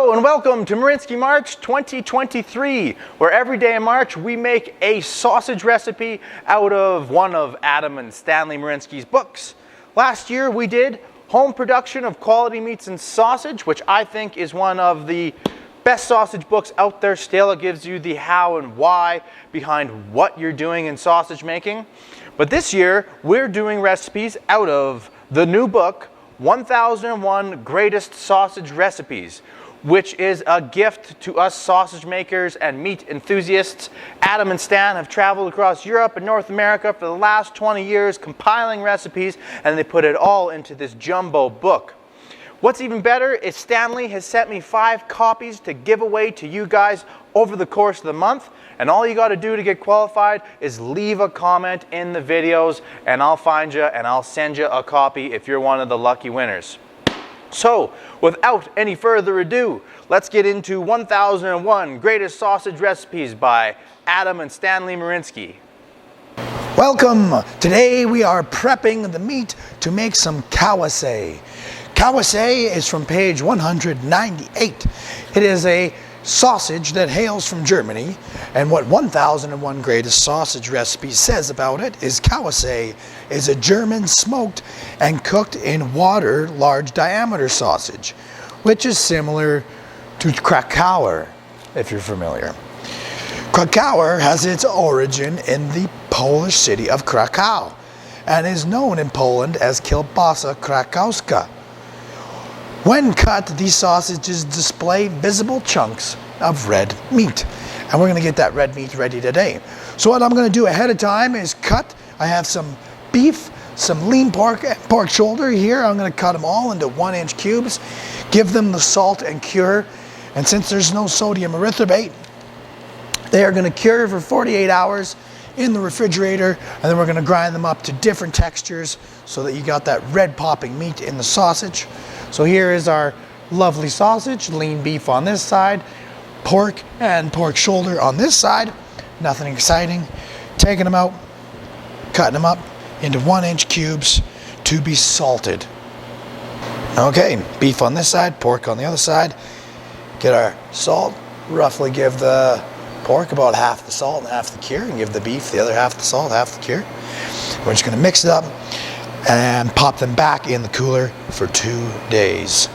Hello and welcome to Marinsky March 2023, where every day in March we make a sausage recipe out of one of Adam and Stanley Marinsky's books. Last year we did home production of quality meats and sausage, which I think is one of the best sausage books out there still. It gives you the how and why behind what you're doing in sausage making. But this year we're doing recipes out of the new book, 1001 Greatest Sausage Recipes, which is a gift to us sausage makers and meat enthusiasts. Adam and Stan have traveled across Europe and North America for the last 20 years compiling recipes, and they put it all into this jumbo book. What's even better is Stanley has sent me 5 copies to give away to you guys over the course of the month, and all you got to do to get qualified is leave a comment in the videos and I'll find you and I'll send you a copy if you're one of the lucky winners. So, without any further ado, let's get into 1001 Greatest Sausage Recipes by Adam and Stanley Marinsky. Welcome! Today we are prepping the meat to make some Kawassy. Kawassy is from page 198. It is a sausage that hails from Germany, and what 1001 Greatest Sausage Recipes says about it is Kawassy is a German smoked and cooked in water large diameter sausage, which is similar to Krakauer, if you're familiar. Krakauer has its origin in the Polish city of Krakow and is known in Poland as kielbasa krakowska. When cut, these sausages display visible chunks of red meat. And we're going to get that red meat ready today. So what I'm going to do ahead of time is cut. I have some beef, some lean pork, pork shoulder here. I'm going to cut them all into 1-inch cubes. Give them the salt and cure. And since there's no sodium erythorbate, they are going to cure for 48 hours in the refrigerator. And then we're going to grind them up to different textures so that you got that red popping meat in the sausage. So here is our lovely sausage, lean beef on this side, pork and pork shoulder on this side. Nothing exciting. Taking them out, cutting them up into 1-inch cubes to be salted. Okay, beef on this side, pork on the other side. Get our salt, roughly give the pork about half the salt and half the cure, and give the beef the other half the salt, half the cure. We're just going to mix it up and pop them back in the cooler for 2 days.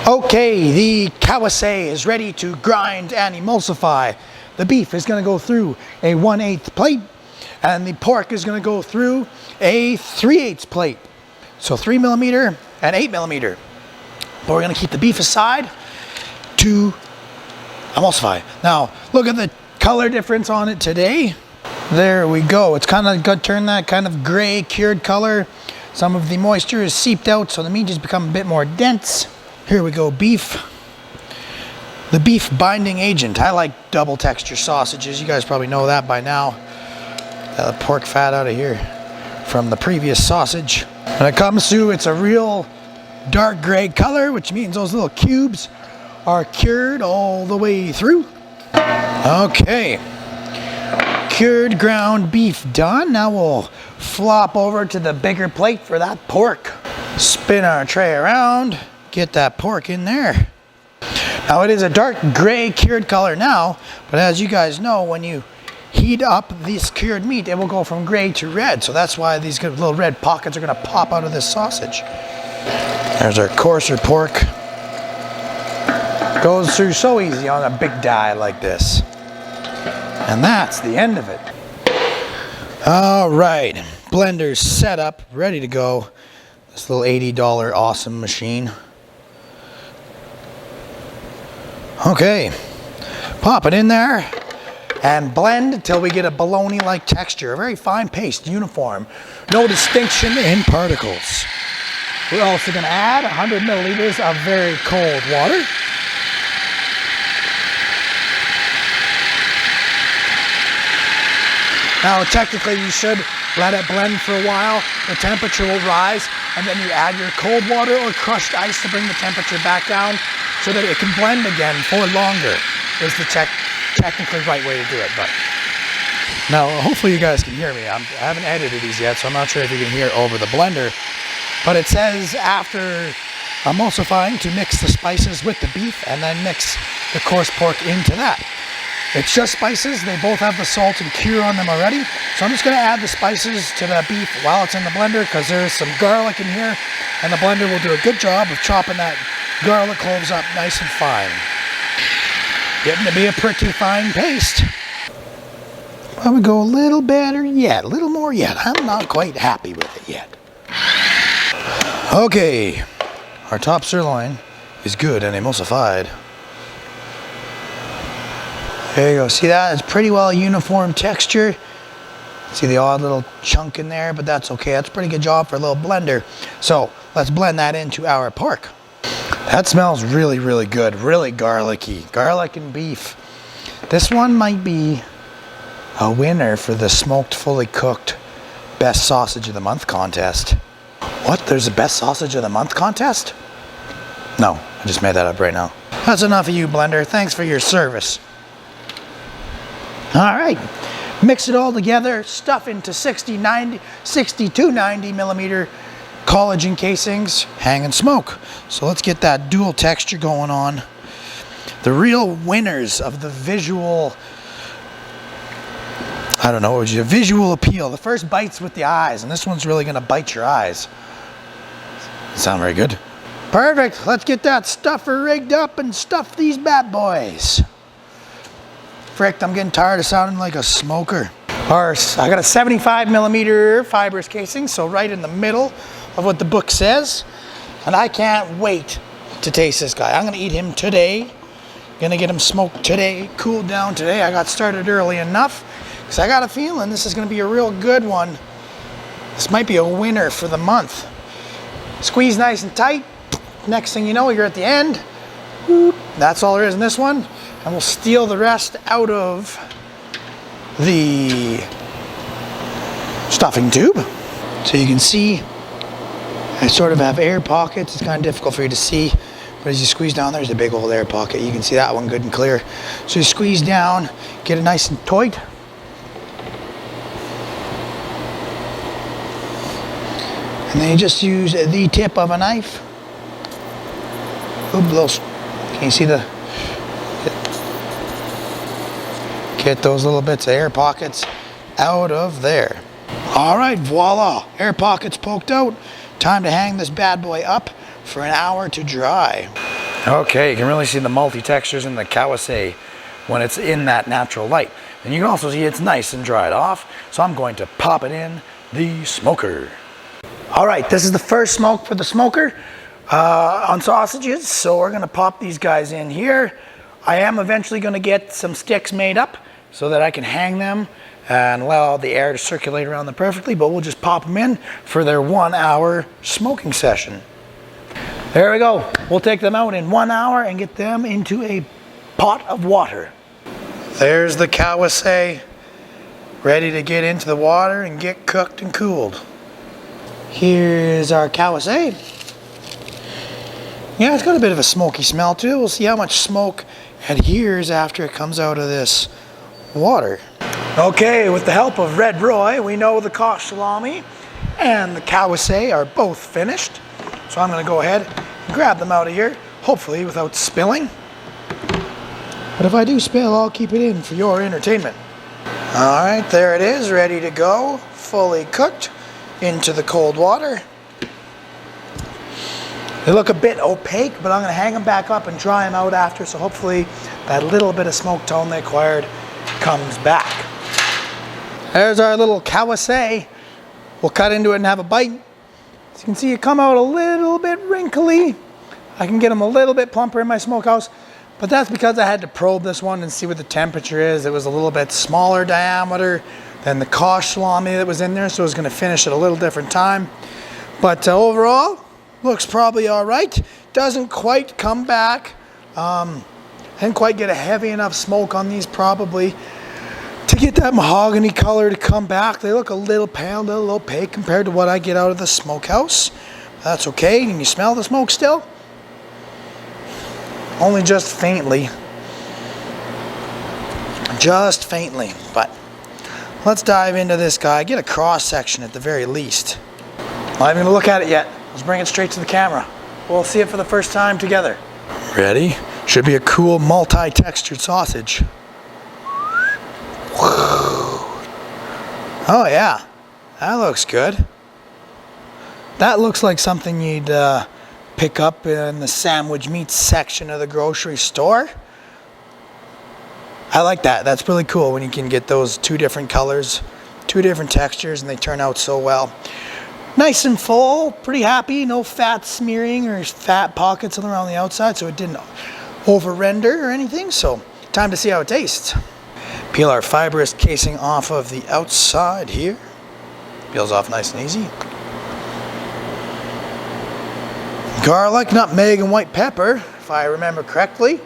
Okay, the Kawassy is ready to grind and emulsify. The beef is going to go through a 1/8 plate, and the pork is going to go through a 3/8 plate. So 3mm and 8mm. But we're going to keep the beef aside to emulsify. Now, look at the color difference on it today. There we go. It's kind of got turned that kind of gray cured color. Some of the moisture is seeped out, so the meat has become a bit more dense. Here we go, beef. The beef binding agent. I like double texture sausages. You guys probably know that by now. Got the pork fat out of here from the previous sausage. When it comes to, it's a real dark gray color, which means those little cubes are cured all the way through. Okay. Cured ground beef done. Now we'll flop over to the bigger plate for that pork. Spin our tray around, get that pork in there. Now it is a dark gray cured color now, but as you guys know, when you heat up this cured meat, it will go from gray to red. So that's why these little red pockets are going to pop out of this sausage. There's our coarser pork. Goes through so easy on a big die like this. And that's the end of it. All right, blender's set up, ready to go. This little $80 awesome machine. Okay, pop it in there and blend until we get a bologna-like texture, a very fine paste, uniform, no distinction in particles. We're also going to add 100 milliliters of very cold water. Now, technically, you should let it blend for a while. The temperature will rise, and then you add your cold water or crushed ice to bring the temperature back down so that it can blend again for longer, is the technically right way to do it. But now, hopefully you guys can hear me. I haven't edited these yet, so I'm not sure if you can hear over the blender. But it says after emulsifying to mix the spices with the beef and then mix the coarse pork into that. It's just spices. They both have the salt and cure on them already. So I'm just going to add the spices to the beef while it's in the blender because there's some garlic in here and the blender will do a good job of chopping that garlic cloves up nice and fine. Getting to be a pretty fine paste. I would go a little better yet, a little more yet. I'm not quite happy with it yet. Okay, our top sirloin is good and emulsified. There you go, see that? It's pretty well uniform texture. See the odd little chunk in there, but that's okay. That's a pretty good job for a little blender. So let's blend that into our pork. That smells really, really good, really garlicky. Garlic and beef. This one might be a winner for the smoked, fully cooked best sausage of the month contest. What? There's a best sausage of the month contest? No, I just made that up right now. That's enough of you, blender. Thanks for your service. All right, mix it all together, stuff into 60 to 90 millimeter collagen casings, hang and smoke. So let's get that dual texture going on. The real winners of the visual, I don't know, visual appeal. The first bite's with the eyes, and this one's really gonna bite your eyes. Sound very good. Perfect, let's get that stuffer rigged up and stuff these bad boys. Frick, I'm getting tired of sounding like a smoker. I got a 75 millimeter fibrous casing, so right in the middle of what the book says. And I can't wait to taste this guy. I'm gonna eat him today. Gonna get him smoked today, cooled down today. I got started early enough because I got a feeling this is gonna be a real good one. This might be a winner for the month. Squeeze nice and tight. Next thing you know, you're at the end. That's all there is in this one. And we'll steal the rest out of the stuffing tube. So you can see I sort of have air pockets. It's kind of difficult for you to see, but as you squeeze down, there's a big old air pocket. You can see that one good and clear. So you squeeze down, get it nice and tight. And then you just use the tip of a knife. Can you see the... Get those little bits of air pockets out of there. All right, voila, air pockets poked out. Time to hang this bad boy up for an hour to dry. Okay, you can really see the multi-textures in the Kawassy when it's in that natural light. And you can also see it's nice and dried off, so I'm going to pop it in the smoker. All right, this is the first smoke for the smoker on sausages, so we're gonna pop these guys in here. I am eventually gonna get some sticks made up so that I can hang them and allow the air to circulate around them perfectly, but we'll just pop them in for their 1 hour smoking session. There we go. We'll take them out in 1 hour and get them into a pot of water. There's the Kawassy, ready to get into the water and get cooked and cooled. Here's our Kawassy. Yeah, it's got a bit of a smoky smell too. We'll see how much smoke adheres after it comes out of this water. Okay, with the help of Red Roy, we know the Kosh salami and the Kawassy are both finished. So I'm gonna go ahead and grab them out of here, hopefully without spilling. But if I do spill, I'll keep it in for your entertainment. All right, there it is, ready to go, fully cooked into the cold water. They look a bit opaque, but I'm gonna hang them back up and dry them out after, so hopefully that little bit of smoke tone they acquired comes back. There's our little Kawassy. We'll cut into it and have a bite. As you can see, it come out a little bit wrinkly. I can get them a little bit plumper in my smokehouse, but that's because I had to probe this one and see what the temperature is. It was a little bit smaller diameter than the Kosh salami that was in there, so it was gonna finish at a little different time. But overall, looks probably all right. Doesn't quite come back. Didn't quite get a heavy enough smoke on these probably to get that mahogany color to come back. They look a little pale, a little opaque compared to what I get out of the smokehouse. That's okay. Can you smell the smoke still? Only just faintly. Just faintly, but let's dive into this guy. Get a cross section at the very least. Not even gonna look at it yet. Let's bring it straight to the camera. We'll see it for the first time together. Ready? Should be a cool multi-textured sausage. Oh yeah, that looks good. That looks like something you'd pick up in the sandwich meat section of the grocery store. I like that. That's really cool when you can get those two different colors, two different textures, and they turn out so well. Nice and full, pretty happy, no fat smearing or fat pockets around the outside, so it didn't over render or anything. So time to see how it tastes. Peel our fibrous casing off of the outside here. Peels off nice and easy. Garlic, nutmeg, and white pepper, if I remember correctly.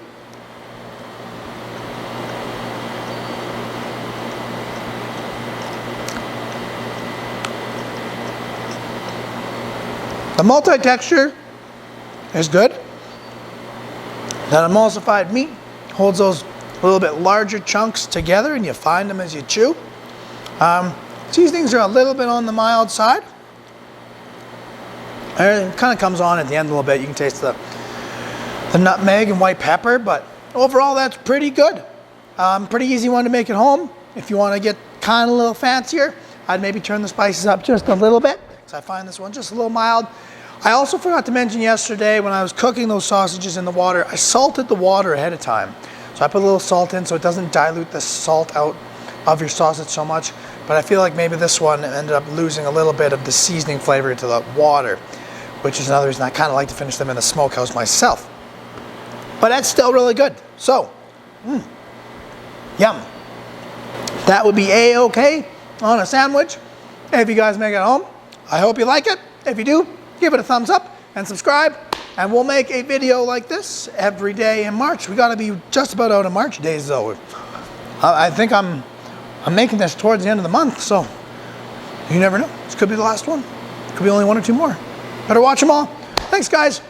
The multi-texture is good. That emulsified meat holds those a little bit larger chunks together, and you find them as you chew. Seasonings are a little bit on the mild side. It kind of comes on at the end a little bit. You can taste the nutmeg and white pepper, but overall that's pretty good. Pretty easy one to make at home. If you want to get kind of a little fancier, I'd maybe turn the spices up just a little bit, because I find this one just a little mild. I also forgot to mention yesterday when I was cooking those sausages in the water, I salted the water ahead of time. So I put a little salt in so it doesn't dilute the salt out of your sausage so much. But I feel like maybe this one ended up losing a little bit of the seasoning flavor to the water, which is another reason I kind of like to finish them in the smokehouse myself. But that's still really good. So, yum. That would be A-okay on a sandwich. If you guys make it at home, I hope you like it. If you do, give it a thumbs up and subscribe. And we'll make a video like this every day in March. We got to be just about out of March days though. I think I'm making this towards the end of the month, so you never know. This could be the last one. Could be only one or two more. Better watch them all. Thanks, guys.